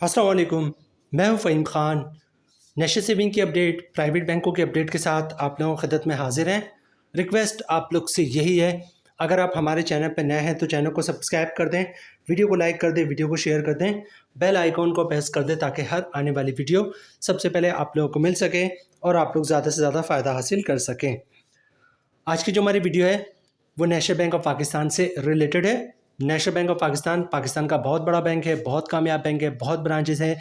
अस्सलाम वालेकुम। मैं हूं फ़हीम ख़ान। नेशनल सेविंग की अपडेट, प्राइवेट बैंकों की अपडेट के साथ आप लोगों की खिदमत में हाजिर हैं। रिक्वेस्ट आप लोग से यही है, अगर आप हमारे चैनल पर नए हैं तो चैनल को सब्सक्राइब कर दें, वीडियो को लाइक कर दें, वीडियो को शेयर कर दें, बेल आइकॉन को प्रेस कर दें ताकि हर आने वाली वीडियो सबसे पहले आप लोगों को मिल सके और आप लोग ज़्यादा से ज़्यादा फ़ायदा हासिल कर सकें। आज की जो हमारी वीडियो है वो नेशनल बैंक ऑफ पाकिस्तान से रिलेटेड है। National bank of Pakistan Pakistan का बहुत बड़ा बैंक है, बहुत कामयाब बैंक है, बहुत ब्रांचेस हैं।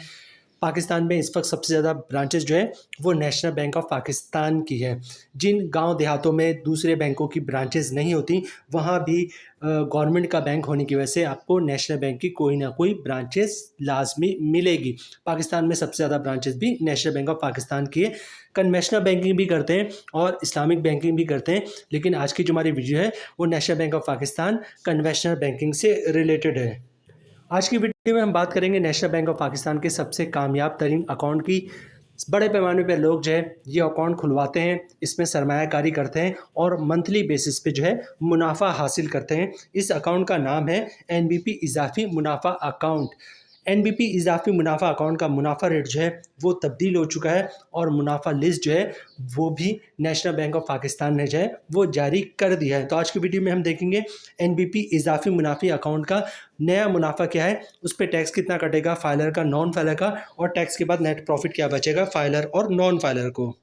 पाकिस्तान में इस वक्त सबसे ज़्यादा ब्रांचेस जो है वो नेशनल बैंक ऑफ पाकिस्तान की है। जिन गांव देहातों में दूसरे बैंकों की ब्रांचेस नहीं होती, वहाँ भी गवर्नमेंट का बैंक होने की वजह से आपको नेशनल बैंक की कोई ना कोई ब्रांचेस लाजमी मिलेगी। पाकिस्तान में सबसे ज़्यादा ब्रांचेस भी नेशनल बैंक ऑफ पाकिस्तान की है। कन्वेंशनल बैंकिंग भी करते हैं और इस्लामिक बैंकिंग भी करते हैं, लेकिन आज की जो हमारी वीडियो है वो national bank of Pakistan conventional banking से रिलेटेड है। आज की वीडियो में हम बात करेंगे नेशनल बैंक ऑफ पाकिस्तान के सबसे कामयाब तरीन अकाउंट की। बड़े पैमाने पर लोग जो है ये अकाउंट खुलवाते हैं, इसमें सरमायाकारी करते हैं और मंथली बेसिस पे जो है मुनाफा हासिल करते हैं। इस अकाउंट का नाम है एनबीपी इजाफी मुनाफा अकाउंट। एनबीपी इजाफी मुनाफा अकाउंट का मुनाफा रेट जो है वो तब्दील हो चुका है और मुनाफा लिस्ट जो है वो भी नेशनल बैंक ऑफ पाकिस्तान ने जो है वो जारी कर दिया है। तो आज की वीडियो में हम देखेंगे एनबीपी इजाफी मुनाफी अकाउंट का नया मुनाफा क्या है, उस पर टैक्स कितना कटेगा फाइलर का, नॉन फाइलर का, और टैक्स के बाद नेट प्रॉफिट क्या बचेगा फाइलर और नॉन फाइलर को।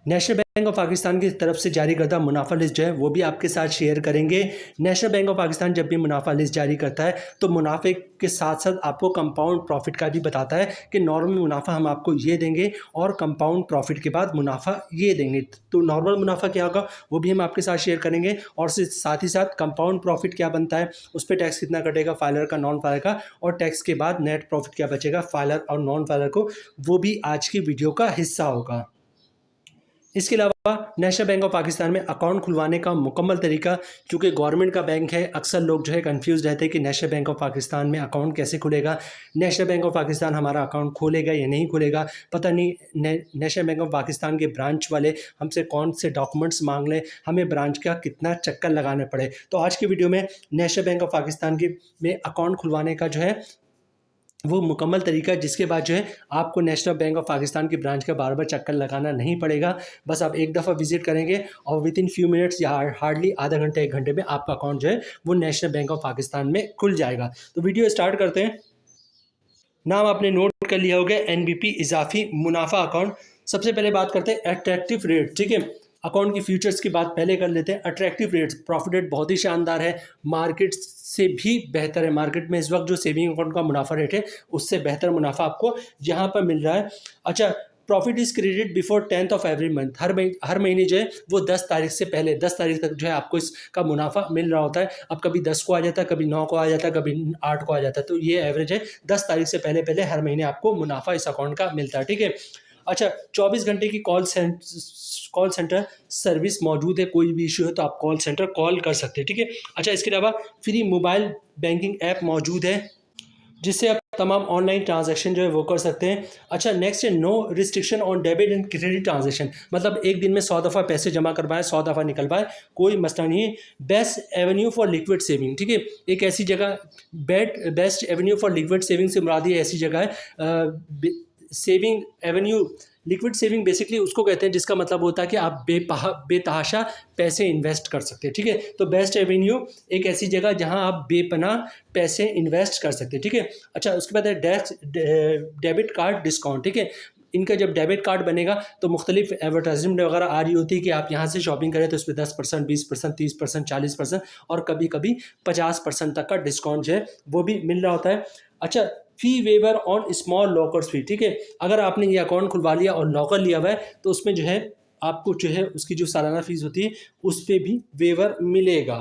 नेशनल बैंक ऑफ पाकिस्तान की तरफ से जारी करदा मुनाफा लिस्ट जो है वो भी आपके साथ शेयर करेंगे। नेशनल बैंक ऑफ पाकिस्तान जब भी मुनाफा लिस्ट जारी करता है तो मुनाफे के साथ साथ आपको कंपाउंड प्रॉफिट का भी बताता है कि नॉर्मल मुनाफा हम आपको ये देंगे और कंपाउंड प्रॉफिट के बाद मुनाफा ये देंगे। तो नॉर्मल मुनाफा क्या होगा वो भी हम आपके साथ शेयर करेंगे और साथ ही साथ कंपाउंड प्रॉफिट क्या बनता है, उस पर टैक्स कितना कटेगा फाइलर का, नॉन फाइलर का, और टैक्स के बाद नेट प्रॉफिट क्या बचेगा फाइलर और नॉन फाइलर को, वो भी आज की वीडियो का हिस्सा होगा। इसके अलावा नेशनल बैंक ऑफ पाकिस्तान में अकाउंट खुलवाने का मुकम्मल तरीका, चूँकि गवर्नमेंट का बैंक है, अक्सर लोग जो है कंफ्यूज रहते हैं कि नेशनल बैंक ऑफ पाकिस्तान में अकाउंट कैसे खुलेगा, नेशनल बैंक ऑफ पाकिस्तान हमारा अकाउंट खोलेगा या नहीं खोलेगा, पता नहीं नेशनल बैंक ऑफ पाकिस्तान के ब्रांच वाले हमसे कौन से डॉक्यूमेंट्स मांग लें, हमें ब्रांच का कितना चक्कर लगाने पड़े। तो आज की वीडियो में नेशनल बैंक ऑफ पाकिस्तान के में अकाउंट खुलवाने का जो है वो मुकम्मल तरीका, जिसके बाद जो है आपको नेशनल बैंक ऑफ पाकिस्तान की ब्रांच का बार बार चक्कर लगाना नहीं पड़ेगा। बस आप एक दफ़ा विजिट करेंगे और विद इन फ्यू मिनट्स या हार्डली आधा घंटे 1 घंटे में आपका अकाउंट जो है वो नेशनल बैंक ऑफ पाकिस्तान में खुल जाएगा। तो वीडियो स्टार्ट करते हैं। नाम आपने नोट कर लिया होगा, एनबीपी इजाफी मुनाफा अकाउंट। सबसे पहले बात करते हैं अट्रैक्टिव रेट। ठीक है, अकाउंट की फ्यूचर्स की बात पहले कर लेते हैं। अट्रैक्टिव रेट्स, प्रॉफिट रेट बहुत ही शानदार है, मार्केट से भी बेहतर है। मार्केट में इस वक्त जो सेविंग अकाउंट का मुनाफा रेट है उससे बेहतर मुनाफा आपको यहाँ पर मिल रहा है। अच्छा, profit is credit before 10th of every month. हर महीने जो है वो 10 तारीख से पहले 10 तारीख तक जो है आपको इसका मुनाफा मिल रहा होता है। अब कभी 10 को आ जाता है, कभी 9 को आ जाता है, कभी 8 को आ जाता है, तो ये एवरेज है 10 तारीख से पहले पहले हर महीने आपको मुनाफा इस अकाउंट का मिलता है। ठीक है। अच्छा, 24 घंटे की कॉल सेंटर सर्विस मौजूद है, कोई भी इशू है तो आप कॉल सेंटर कॉल कर सकते हैं। ठीक है। अच्छा, इसके अलावा फ्री मोबाइल बैंकिंग ऐप मौजूद है जिससे आप तमाम ऑनलाइन ट्रांजैक्शन जो है वो कर सकते हैं। अच्छा, नेक्स्ट है no restriction on debit and credit transaction, मतलब एक दिन में 100 दफ़ा पैसे जमा करवाएं, 100 दफ़ा निकलवाएं, कोई मसला नहीं है। Best Avenue for liquid saving. ठीक है, एक ऐसी जगह, best Avenue for liquid saving से मुराद ये ऐसी जगह है, saving Avenue, liquid saving basically उसको कहते हैं जिसका मतलब होता है कि आप बेतहाशा पैसे इन्वेस्ट कर सकते हैं। ठीक है, तो बेस्ट एवेन्यू एक ऐसी जगह जहां आप बेपनाह पैसे इन्वेस्ट कर सकते हैं। ठीक है। अच्छा, उसके बाद है डेबिट कार्ड डिस्काउंट। ठीक है, इनका जब डेबिट कार्ड बनेगा तो मुख्तलिफ एडवर्टाइजमेंट वगैरह आ रही होती है कि आप यहाँ से शॉपिंग करें तो उस पर 10%, 20%, 30%, 40% और कभी कभी 50% तक का डिस्काउंट जो है वो भी मिल रहा होता है। अच्छा, fee waiver on small lockers fee. ठीक है, अगर आपने ये अकाउंट खुलवा लिया और लॉकर लिया हुआ है तो उसमें जो है आपको जो है उसकी जो सालाना फीस होती है उस पर भी वेवर मिलेगा।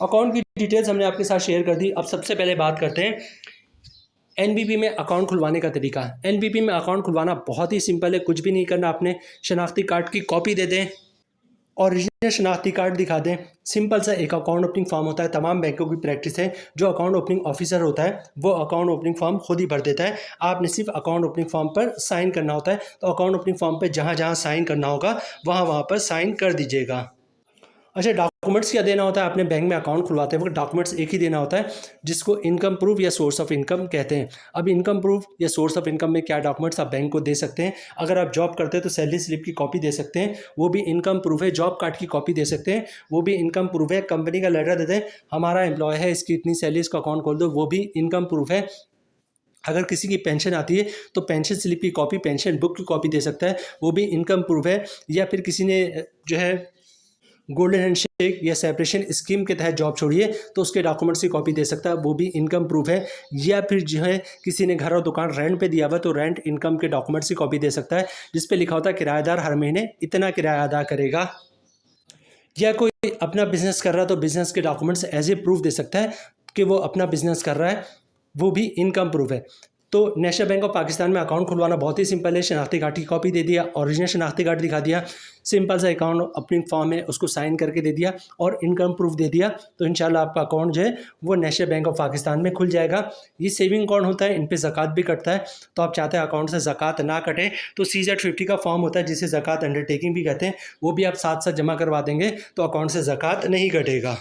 अकाउंट की डिटेल्स हमने आपके साथ शेयर कर दी। अब सबसे पहले बात करते हैं एनबीपी में अकाउंट खुलवाने का तरीका। एनबीपी में अकाउंट खुलवाना बहुत ही सिंपल है, कुछ भी नहीं करना। आपने शनाख्ती कार्ड की कॉपी दे दें, ओरिजिनल शनाख्ती कार्ड दिखा दें, सिंपल सा एक अकाउंट ओपनिंग फॉर्म होता है, तमाम बैंकों की प्रैक्टिस है। जो अकाउंट ओपनिंग ऑफिसर होता है वो अकाउंट ओपनिंग फॉर्म खुद ही भर देता है, आपने सिर्फ अकाउंट ओपनिंग फॉर्म पर साइन करना होता है। तो अकाउंट ओपनिंग फॉर्म पर जहाँ जहाँ साइन करना होगा वहाँ वहाँ पर साइन कर दीजिएगा। अच्छा, डॉक्यूमेंट्स क्या देना होता है आपने बैंक में अकाउंट खुलवाते वक्त? डॉक्यूमेंट्स एक ही देना होता है जिसको इनकम प्रूफ या सोर्स ऑफ इनकम कहते हैं। अब इनकम प्रूफ या सोर्स ऑफ इनकम में क्या डॉक्यूमेंट्स आप बैंक को दे सकते हैं? अगर आप जॉब करते हैं तो सैलरी स्लिप की कॉपी दे सकते हैं, वो भी इनकम प्रूफ है। जॉब कार्ड की कॉपी दे सकते हैं, वो भी इनकम प्रूफ है। कंपनी का लेटर देते हैं, हमारा एम्प्लॉय है, इसकी इतनी सैलरी, इसका अकाउंट खोल दो, वो भी इनकम प्रूफ है। अगर किसी की पेंशन आती है तो पेंशन स्लिप की कॉपी, पेंशन बुक की कॉपी दे सकता है, वो भी इनकम प्रूफ है। या फिर किसी ने जो है गोल्डन हैंडशेक या सेपरेशन स्कीम के तहत जॉब छोड़ी है तो उसके डॉक्यूमेंट्स की कॉपी दे सकता है, वो भी इनकम प्रूफ है। या फिर जो है किसी ने घर और दुकान रेंट पे दिया हुआ तो रेंट इनकम के डॉक्यूमेंट्स की कॉपी दे सकता है, जिस पे लिखा होता है किराएदार हर महीने इतना किराया अदा करेगा। या कोई अपना बिजनेस कर रहा है तो बिजनेस के डॉक्यूमेंट्स एज ए प्रूफ दे सकता है कि वो अपना बिजनेस कर रहा है, वो भी इनकम प्रूफ है। तो नेशनल बैंक ऑफ पाकिस्तान में अकाउंट खुलवाना बहुत ही सिंपल है। शनाख्ती कार्ड की कॉपी दे दिया, ओरिजिनल शनाख्ती कार्ड दिखा दिया, सिंपल सा अकाउंट अपनी फॉर्म है उसको साइन करके दे दिया और इनकम प्रूफ दे दिया, तो इंशाल्लाह आपका अकाउंट जो है वो नेशनल बैंक ऑफ पाकिस्तान में खुल जाएगा। ये सेविंग अकाउंट होता है, इन पे ज़कात भी कटता है, तो आप चाहते हैं अकाउंट से ज़कात ना कटे तो CZ50 का फॉर्म होता है जिसे ज़कात अंडरटेकिंग भी कहते हैं, वो भी आप साथ साथ जमा करवा देंगे तो अकाउंट से ज़कात नहीं कटेगा।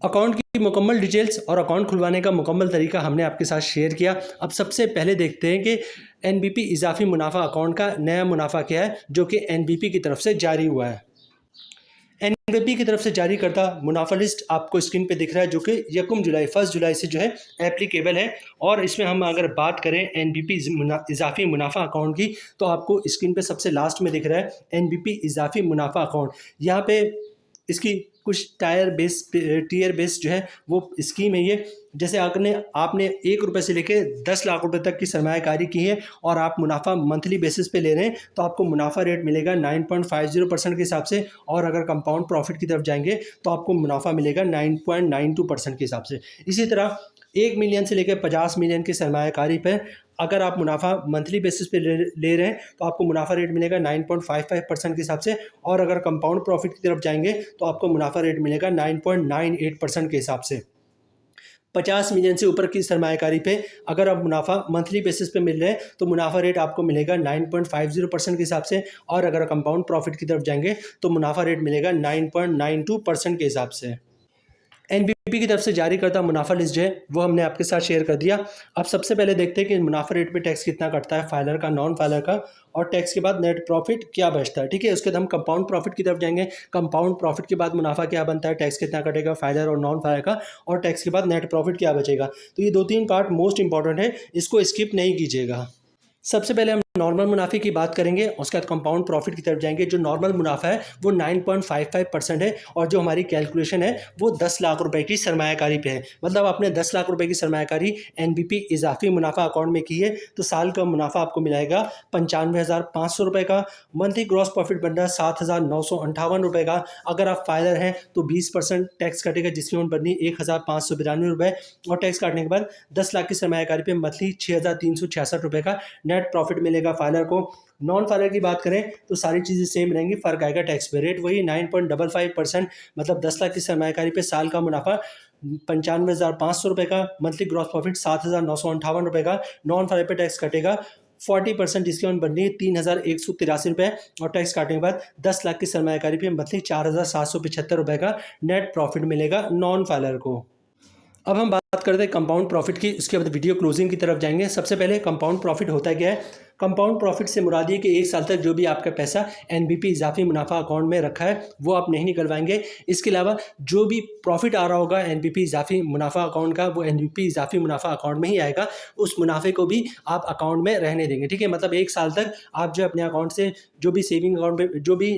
अकाउंट की मुकम्मल डिटेल्स और अकाउंट खुलवाने का मुकम्मल तरीका हमने आपके साथ शेयर किया। अब सबसे पहले देखते हैं कि NBP इजाफी मुनाफा अकाउंट का नया मुनाफा क्या है जो कि NBP की तरफ से जारी हुआ है। NBP की तरफ से जारी करता मुनाफा लिस्ट आपको स्क्रीन पे दिख रहा है जो कि 1 जुलाई से जो है एप्लीकेबल है। और इसमें हम अगर बात करें NBP इजाफी मुनाफा अकाउंट की तो आपको स्क्रीन पे सबसे लास्ट में दिख रहा है NBP इजाफी मुनाफा अकाउंट। यहाँ पे इसकी कुछ टीयर बेस जो है वो स्कीम है ये। जैसे आपने 1 रुपये से लेकर 10 लाख रुपए तक की सरमायाकारी की है और आप मुनाफा मंथली बेसिस पे ले रहे हैं तो आपको मुनाफा रेट मिलेगा 9.50% के हिसाब से। और अगर कंपाउंड प्रॉफिट की तरफ जाएंगे तो आपको मुनाफा मिलेगा 9.92% के हिसाब से। इसी तरह 1 मिलियन से लेकर 50 मिलियन की सरमायाकारी पर अगर आप मुनाफा मंथली बेसिस पे ले रहे हैं तो आपको मुनाफा रेट मिलेगा 9.55% के हिसाब से। और अगर कंपाउंड प्रॉफिट की तरफ जाएंगे तो आपको मुनाफा रेट मिलेगा 9.98% के हिसाब से। 50 मिलियन से ऊपर की सरमायाकारी पे अगर आप मुनाफा मंथली बेसिस पे मिल रहे हैं तो मुनाफा रेट आपको मिलेगा 9.50% के हिसाब से। और अगर कंपाउंड प्रॉफिट की तरफ जाएंगे तो मुनाफा रेट मिलेगा 9.92% के हिसाब से। NBP की तरफ से जारी करता मुनाफा लिस्ट जो है वो हमने आपके साथ शेयर कर दिया। अब सबसे पहले देखते हैं कि मुनाफा रेट पे टैक्स कितना कटता है, फाइलर का, नॉन फाइलर का, और टैक्स के बाद नेट प्रॉफिट क्या बचता है। ठीक है, उसके बाद हम कंपाउंड प्रॉफिट की तरफ जाएंगे। कंपाउंड प्रॉफिट के बाद मुनाफा क्या बनता है, टैक्स कितना कटेगा फाइलर और नॉन फाइलर का, और टैक्स के बाद नेट प्रॉफिट क्या बचेगा। तो ये 2-3 पार्ट मोस्ट इंपॉर्टेंट है, इसको स्किप नहीं कीजिएगा। सबसे पहले हम नॉर्मल मुनाफे की बात करेंगे, उसके बाद कंपाउंड प्रॉफिट की तरफ जाएंगे। जो नॉर्मल मुनाफा है वो 9.55% है और जो हमारी कैलकुलेशन है वो 10 लाख रुपए की सरमायाकारी पे है। मतलब आपने 10 लाख रुपए की सरमायाकारी NBP इजाफी मुनाफा अकाउंट में की है तो साल का मुनाफा आपको मिलेगा 95,500 रुपये का। मंथली ग्रॉस प्रॉफिट बन रहा है 7,958 रुपये का। अगर आप फाइलर हैं तो 20% टैक्स कटेगा जिसकी अमाउंट बननी 1,592 रुपये। और टैक्स काटने के बाद 10 लाख की सरमायाकारी पे मंथली 6,366 रुपये का नेट प्रॉफिट मिलेगा फाइलर को। नॉन फाइलर की बात करें तो सारी चीज़ें सेम रहेंगी, फर्क आएगा टैक्स पे। रेट वही 9.55%, मतलब 10 लाख की सरमायाकारी पे साल का मुनाफा 95,500 रुपये का, मंथली ग्रॉस प्रॉफिट 7,958 रुपये का। नॉन फाइलर पे टैक्स कटेगा 40%, जिसकी अमाउंट बननी है 3,183 रुपये। और टैक्स काटने के बाद 10 लाख की सरमायाकारी पे मंथली 4,775 रुपये का नेट प्रॉफिट मिलेगा नॉन फाइलर को। अब हम बात करते हैं कंपाउंड प्रॉफिट की, उसके बाद वीडियो क्लोजिंग की तरफ जाएंगे। सबसे पहले कंपाउंड प्रॉफिट होता क्या है। कंपाउंड प्रॉफिट से मुराद ये कि 1 साल तक जो भी आपका पैसा NBP इजाफी मुनाफा अकाउंट में रखा है वो आप नहीं निकलवाएंगे। इसके अलावा जो भी प्रॉफिट आ रहा होगा NBP इजाफी मुनाफा अकाउंट का वो NBP इजाफी मुनाफा अकाउंट में ही आएगा, उस मुनाफे को भी आप अकाउंट में रहने देंगे। ठीक है, मतलब 1 साल तक आप जो अपने अकाउंट से जो भी सेविंग अकाउंट में जो भी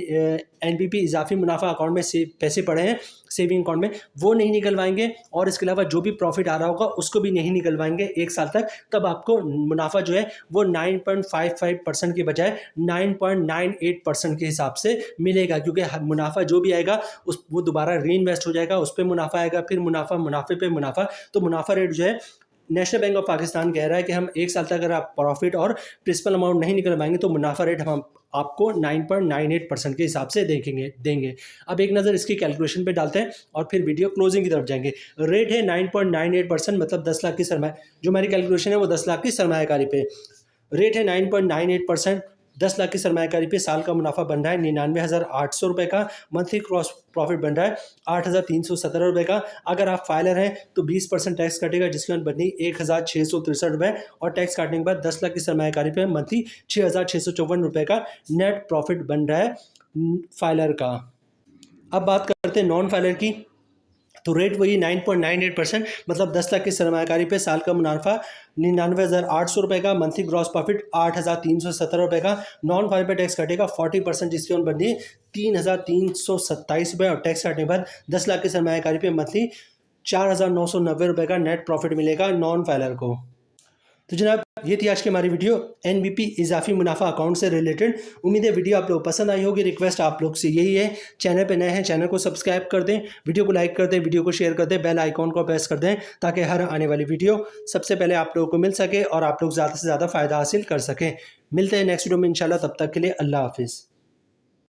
NBP इजाफी मुनाफा अकाउंट में से पैसे पड़े हैं सेविंग अकाउंट में वो नहीं निकलवाएंगे। और इसके अलावा जो भी प्रॉफिट आ रहा होगा उसको भी नहीं निकलवाएंगे 1 साल तक। तब आपको मुनाफा जो है वो 9.55% के बजाय 9.98% के हिसाब से मिलेगा, क्योंकि मुनाफा जो भी आएगा वो दोबारा री इन्वेस्ट हो जाएगा, उस पर मुनाफा आएगा, फिर मुनाफे पे मुनाफा। तो मुनाफा रेट जो है नेशनल बैंक ऑफ पाकिस्तान कह रहा है कि हम 1 साल तक अगर आप प्रॉफिट और प्रिंसिपल अमाउंट नहीं निकलवाएंगे तो मुनाफा रेट हम आपको 9.98% के हिसाब से देंगे। अब एक नज़र इसकी कैलकुलेशन पे डालते हैं और फिर वीडियो क्लोजिंग की तरफ जाएंगे। रेट है 9.98%, मतलब 10 लाख की सरमाया, जो हमारी कैलकुलेशन है वो 10 लाख की सरमायाकारी पे। रेट है 9.98%, 10 लाख की सरमायाकारी पे साल का मुनाफा बन रहा है 99,800 रुपये का। मंथली क्रॉस प्रॉफिट बन रहा है 8,317 रुपये का। अगर आप फाइलर हैं तो 20% टैक्स कटेगा, जिसकी कीमत बनी 1,663 रुपये, और टैक्स काटने के बाद 10 लाख की सरमायाकारी पे मंथली 6,654 रुपये का नेट प्रॉफिट बन रहा है फाइलर का। अब बात करते हैं नॉन फाइलर की, तो रेट वही 9.98%, मतलब 10 लाख की सरमायाकारी पे साल का मुनाफा 99,800 रुपये का, मंथली ग्रॉस प्रॉफिट 8,317 रुपये का। नॉन फाइलर पे टैक्स कटेगा 40%, जिसकी कीमत बनी 3,327 रुपये, और टैक्स काटने के बाद 10 लाख की सरमायाकारी पे मंथली 4,990 रुपये का नेट प्रॉफिट मिलेगा नॉन फाइलर को। तो जनाब ये थी आज की हमारी वीडियो एनबीपी इजाफी मुनाफा अकाउंट से रिलेटेड। उम्मीद है वीडियो आप लोग पसंद आई होगी। रिक्वेस्ट आप लोग से यही है, चैनल पे नए हैं चैनल को सब्सक्राइब कर दें, वीडियो को लाइक कर दें, वीडियो को शेयर कर दें, बेल आइकॉन को प्रेस कर दें, ताकि हर आने वाली वीडियो सबसे पहले आप लोगों को मिल सके और आप लोग ज़्यादा से ज़्यादा फ़ायदा हासिल कर सकें। मिलते हैं नेक्स्ट वीडियो में इंशाल्लाह, तब तक के लिए अल्लाह हाफिज़।